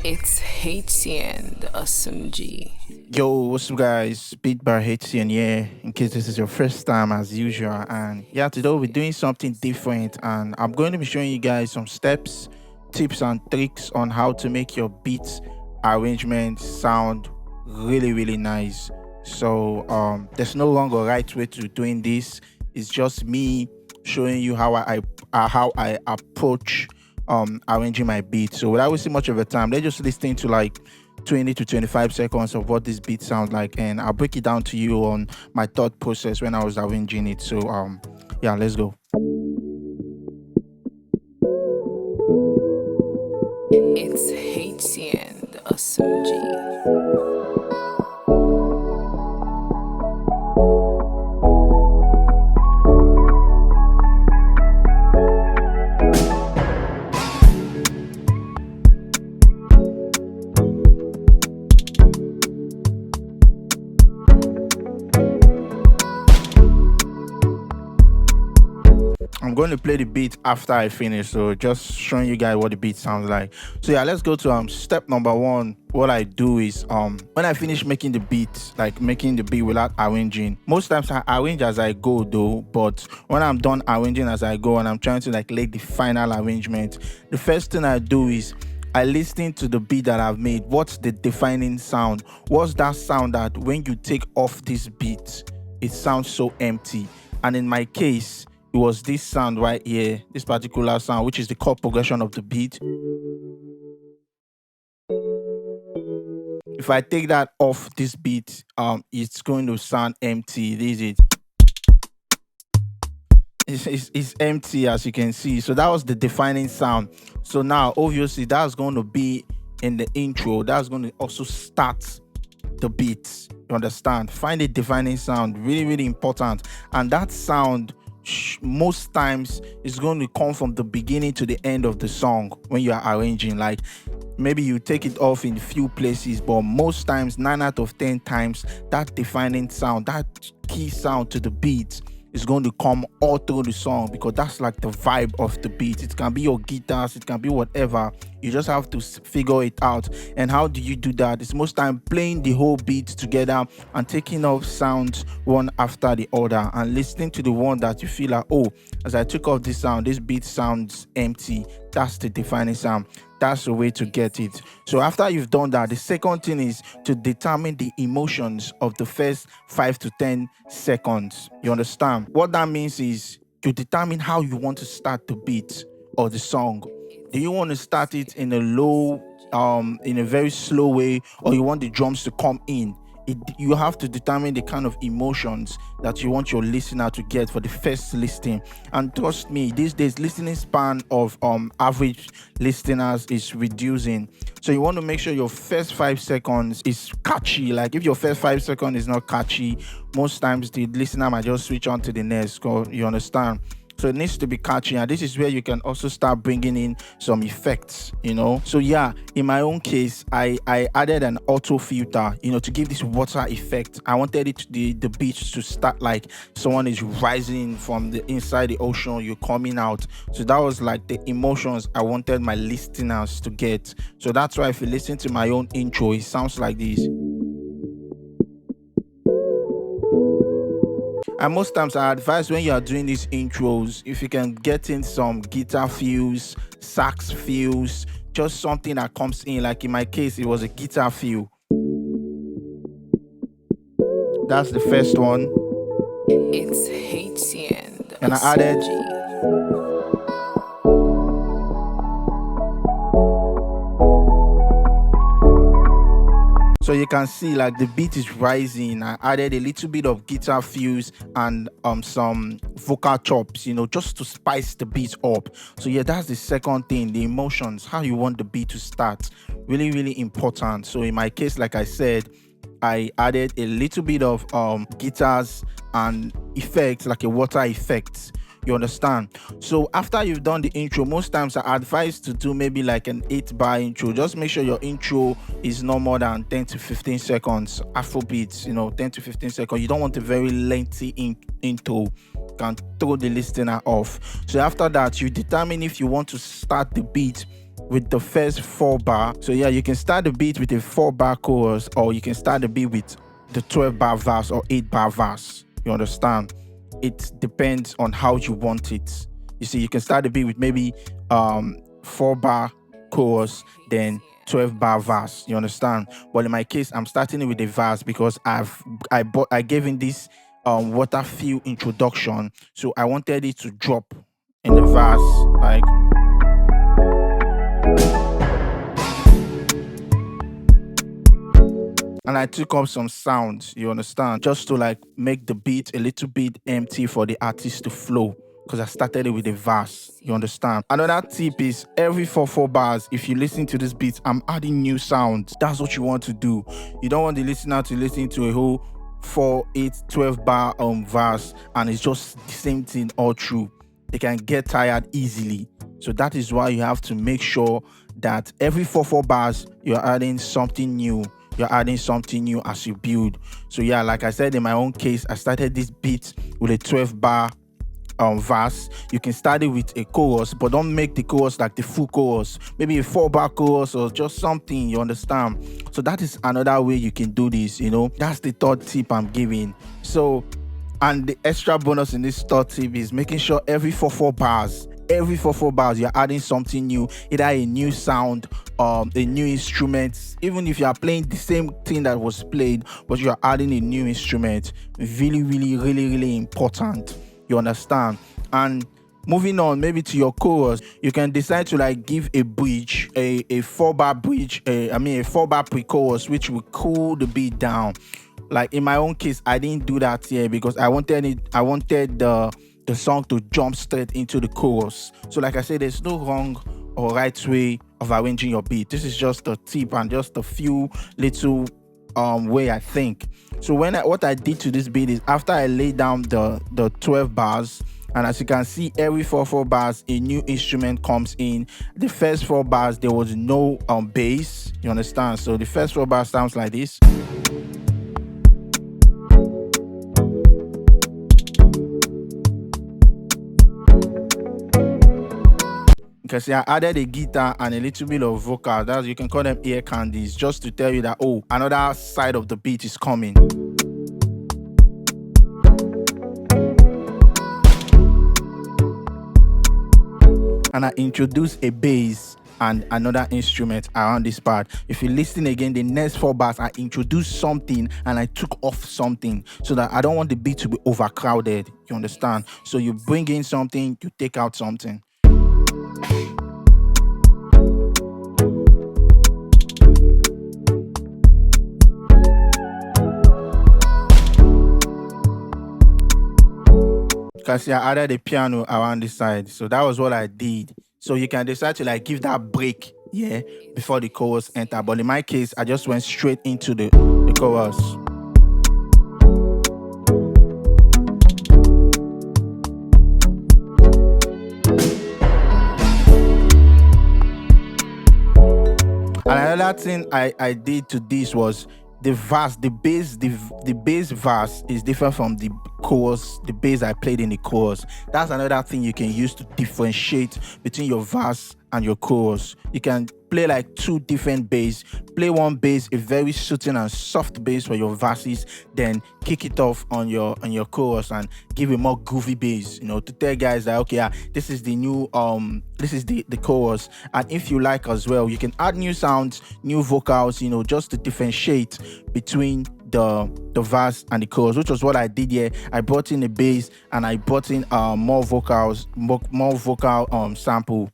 It's HCN, the awesome G. Yo, what's up, guys? Beat by HCN, yeah. In case this is your first time, as usual, and yeah, today we're doing something different, and I'm going to be showing you guys some steps, tips, and tricks on how to make your beats arrangement sound really nice. So, there's no longer right way to doing this. It's just me showing you how I approach arranging my beats. So without wasting much of your time, let's just listen to like 20 to 25 seconds of what this beat sounds like, and I'll break it down to you on my thought process when I was arranging it. So yeah, let's go. It's HCN, the awesome G. I'm going to play the beat after I finish, so just showing you guys what the beat sounds like. So yeah, let's go to step number one. What I do is when I finish making the beat, like making the beat without arranging, most times I arrange as I go though, but when I'm done arranging as I go and I'm trying to like lay the final arrangement, the first thing I do is I listen to the beat that I've made. What's the defining sound? What's that sound that when you take off this beat, it sounds so empty? And in my case, it was this sound right here, this particular sound, which is the chord progression of the beat. If I take that off this beat, it's going to sound empty. This is it. It's empty, as you can see. So that was the defining sound. So now obviously that's going to be in the intro. That's going to also start the beat. You understand? Find a defining sound, really important. And that sound most times is going to come from the beginning to the end of the song when you are arranging. Like maybe you take it off in a few places, but most times, 9 out of 10 times, that defining sound, that key sound to the beat is going to come all through the song, because that's like the vibe of the beat. It can be your guitars, it can be whatever. You just have to figure it out. And how do you do that? It's most time playing the whole beat together and taking off sounds one after the other and listening to the one that you feel like, oh, as I took off this sound, this beat sounds empty. That's the defining sound. That's the way to get it. So after you've done that, the second thing is to determine the emotions of the first 5 to 10 seconds. You understand? What that means is you determine how you want to start the beat or the song. Do you want to start it in a low, in a very slow way, or you want the drums to come in? You have to determine the kind of emotions that you want your listener to get for the first listening. And trust me, these days listening span of average listeners is reducing. So you want to make sure your first 5 seconds is catchy. Like if your first 5 seconds is not catchy, most times the listener might just switch on to the next. You understand? So it needs to be catchy, and this is where you can also start bringing in some effects, you know. So yeah, in my own case, I added an auto filter, you know, to give this water effect. I wanted it the beat to start like someone is rising from the inside the ocean, you're coming out. So that was like the emotions I wanted my listeners to get. So that's why if you listen to my own intro, it sounds like this. And most times I advise when you are doing these intros, if you can get in some guitar fills, sax fills, just something that comes in. Like in my case, it was a guitar fill. That's the first one. It's HCN, and I added G. So you can see like the beat is rising. I added a little bit of guitar fills and some vocal chops, you know, just to spice the beat up. So yeah, that's the second thing, the emotions, how you want the beat to start. Really important. So in my case, like I said, I added a little bit of guitars and effects, like a water effect. You understand? So after you've done the intro, most times I advise to do maybe like an 8-bar intro. Just make sure your intro is no more than 10 to 15 seconds. Afrobeats, you know, 10 to 15 seconds. You don't want a very lengthy intro. You can throw the listener off. So after that, you determine if you want to start the beat with the first 4-bar. So yeah, you can start the beat with a 4-bar chorus, or you can start the beat with the 12-bar verse or 8-bar verse. You understand? It depends on how you want it. You see, you can start the beat with maybe 4-bar chorus, then 12-bar verse. You understand? But in my case, I'm starting it with a verse because I gave in this water feel introduction, so I wanted it to drop in the verse, like. And I took up some sounds, you understand, just to like make the beat a little bit empty for the artist to flow, because I started it with a verse, you understand. Another tip is every 4 bars, if you listen to this beat, I'm adding new sounds. That's what you want to do. You don't want the listener to listen to a whole 4, 8, 12-bar verse and it's just the same thing all through. They can get tired easily. So that is why you have to make sure that every 4 bars, you're adding something new. You're adding something new as you build. So yeah, like I said, in my own case, I started this beat with a 12-bar verse. You can start it with a chorus, but don't make the chorus like the full chorus. Maybe a 4-bar chorus or just something, you understand? So that is another way you can do this, you know. That's the third tip I'm giving. So, and the extra bonus in this third tip is making sure every 4 bars, you're adding something new, either a new sound, a new instrument. Even if you are playing the same thing that was played, but you are adding a new instrument. Really important. You understand? And moving on, maybe to your chorus, you can decide to like give a bridge, a 4-bar bridge, a 4-bar pre-chorus, which will cool the beat down. Like in my own case, I didn't do that here because I wanted the song to jump straight into the chorus. So like I said, there's no wrong or right way of arranging your beat. This is just a tip and just a few little way I think. So what I did to this beat is, after I laid down the 12 bars, and as you can see, every 4 bars a new instrument comes in. The first 4 bars there was no bass, you understand? So the first 4 bars sounds like this. You can see I added a guitar and a little bit of vocal. That's, you can call them ear candies, just to tell you that, oh, another side of the beat is coming. And I introduced a bass and another instrument around this part. If you listen again, the next 4 bars, I introduced something and I took off something, so that I don't want the beat to be overcrowded. You understand? So you bring in something, you take out something. Because I added a piano around the side, so that was what I did. So you can decide to like give that break, yeah, before the chorus enter. But in my case, I just went straight into the chorus. And another thing I did to this was the verse, the bass verse is different from the chorus, the bass I played in the chorus. That's another thing you can use to differentiate between your verse and your chorus. You can play like 2 different bass. Play one bass, a very soothing and soft bass for your verses, then kick it off on your chorus and give a more groovy bass, you know, to tell guys that, okay, this is the new this is the chorus. And if you like as well, you can add new sounds, new vocals, you know, just to differentiate between the verse and the chorus, which was what I did here. I brought in a bass and I brought in more vocals, more vocal sample.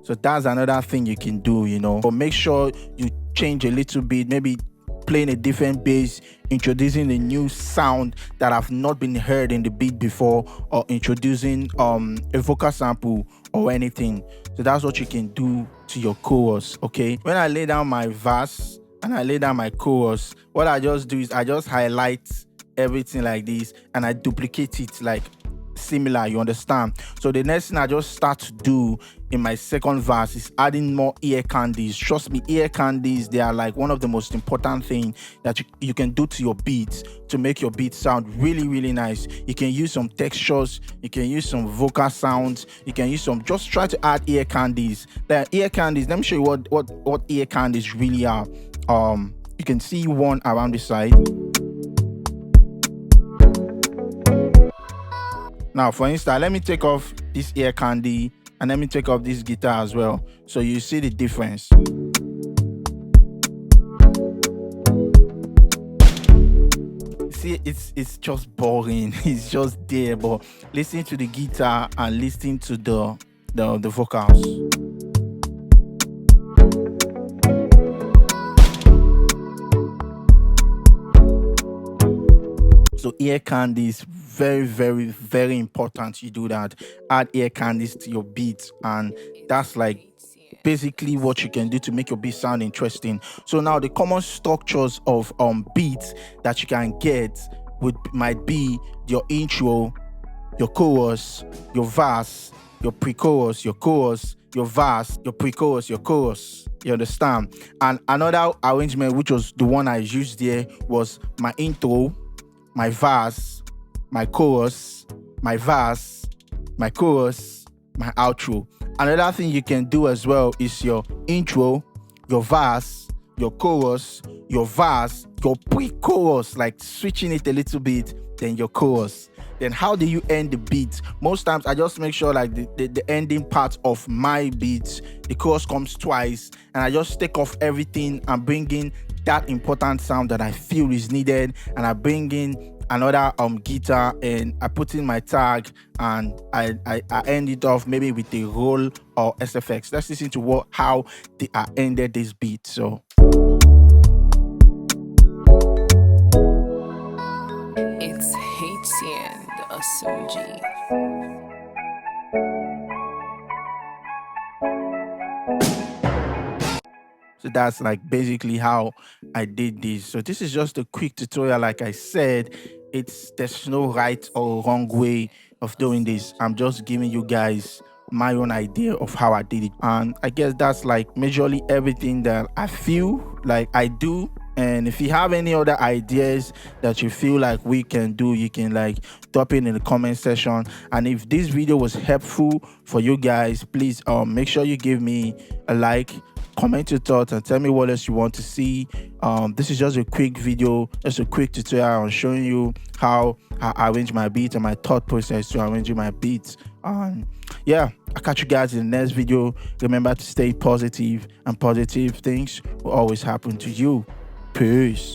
So that's another thing you can do, you know. But make sure you change a little bit, maybe playing a different bass, introducing a new sound that have not been heard in the beat before, or introducing a vocal sample or anything. So that's what you can do to your chorus, okay? When I lay down my verse and I lay down my chorus, what I just do is I just highlight everything like this and I duplicate it like similar, you understand? So the next thing I just start to do in my second verse is adding more ear candies. Trust me, ear candies, they are like one of the most important things that you can do to your beats to make your beat sound really, really nice. You can use some textures, you can use some vocal sounds, you can use some, just try to add ear candies. The ear candies, let me show you what ear candies really are. You can see one around the side. Now, for instance, let me take off this ear candy and let me take off this guitar as well, so you see the difference. See, it's just boring. It's just there, but listen to the guitar and listen to the vocals. So ear candies, very, very, very important. You do that. Add ear candies to your beats, and that's like basically what you can do to make your beat sound interesting. So now the common structures of beats that you can get might be your intro, your chorus, your verse, your pre-chorus, your chorus, your verse, your pre-chorus, your chorus. You understand? And another arrangement, which was the one I used there, was my intro, my verse, my chorus, my verse, my chorus, my outro. Another thing you can do as well is your intro, your verse, your chorus, your verse, your pre-chorus, like switching it a little bit, then your chorus. Then how do you end the beat? Most times I just make sure like the ending part of my beats, the chorus comes twice, and I just take off everything and bring in that important sound that I feel is needed, and I bring in another guitar, and I put in my tag, and I end it off maybe with a roll or SFX. Let's listen to how I ended this beat. So It's Haitian, the SMG. So that's like basically how I did this. So this is just a quick tutorial. Like I said, there's no right or wrong way of doing this. I'm just giving you guys my own idea of how I did it. And I guess that's like majorly everything that I feel like I do. And if you have any other ideas that you feel like we can do, you can like drop it in the comment section. And if this video was helpful for you guys, please make sure you give me a like, comment your thoughts, and tell me what else you want to see. This is just a quick video, just a quick tutorial on showing you how I arrange my beats and my thought process to arranging my beats. Yeah, I'll catch you guys in the next video. Remember to stay positive, and positive things will always happen to you. Peace.